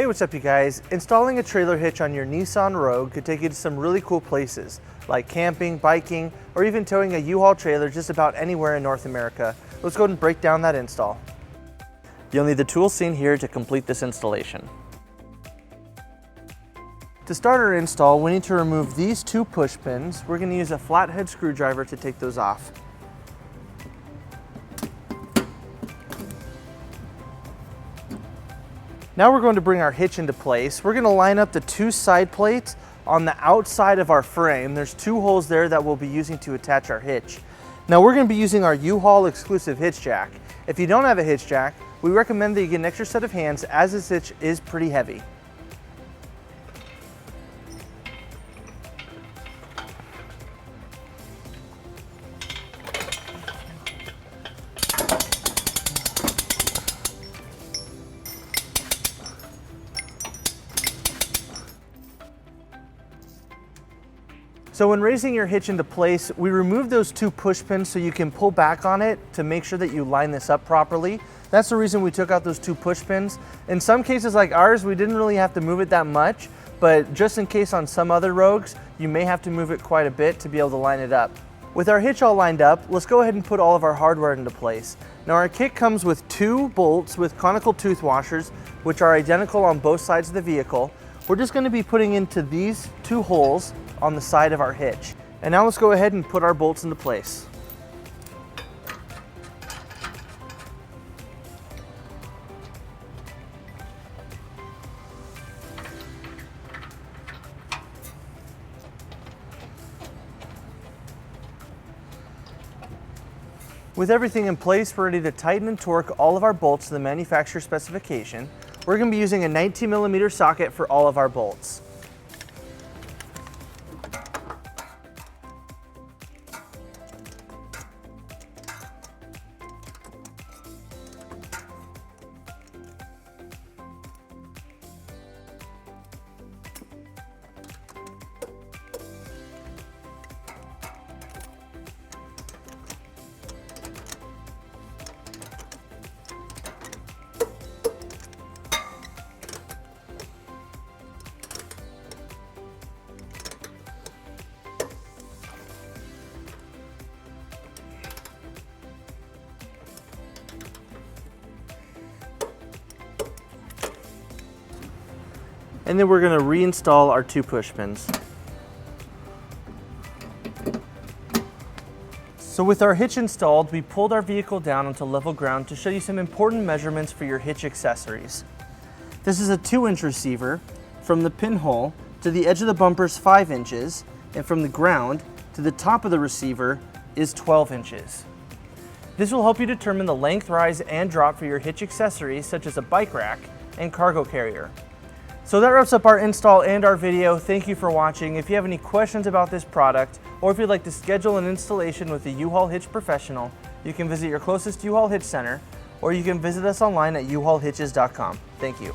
Hey, what's up you guys? Installing a trailer hitch on your Nissan Rogue could take you to some really cool places, like camping, biking, or even towing a U-Haul trailer just about anywhere in North America. Let's go ahead and break down that install. You'll need the tools seen here to complete this installation. To start our install, we need to remove these two push pins. We're going to use a flathead screwdriver to take those off. Now we're going to bring our hitch into place. We're going to line up the two side plates on the outside of our frame. There's two holes there that we'll be using to attach our hitch. Now we're going to be using our U-Haul exclusive hitch jack. If you don't have a hitch jack, we recommend that you get an extra set of hands as this hitch is pretty heavy. So when raising your hitch into place, we remove those two push pins so you can pull back on it to make sure that you line this up properly. That's the reason we took out those two push pins. In some cases like ours, we didn't really have to move it that much, but just in case on some other Rogues, you may have to move it quite a bit to be able to line it up. With our hitch all lined up, let's go ahead and put all of our hardware into place. Now our kit comes with two bolts with conical tooth washers, which are identical on both sides of the vehicle. We're just going to be putting into these two holes on the side of our hitch. And now let's go ahead and put our bolts into place. With everything in place, we're ready to tighten and torque all of our bolts to the manufacturer specification. We're going to be using a 19mm socket for all of our bolts. And then we're going to reinstall our two push pins. So with our hitch installed, we pulled our vehicle down onto level ground to show you some important measurements for your hitch accessories. This is a 2-inch receiver. From the pinhole to the edge of the bumper is 5 inches, and from the ground to the top of the receiver is 12 inches. This will help you determine the length, rise, and drop for your hitch accessories such as a bike rack and cargo carrier. So that wraps up our install and our video. Thank you for watching. If you have any questions about this product, or if you'd like to schedule an installation with a U-Haul Hitch professional, you can visit your closest U-Haul Hitch center, or you can visit us online at uhaulhitches.com. Thank you.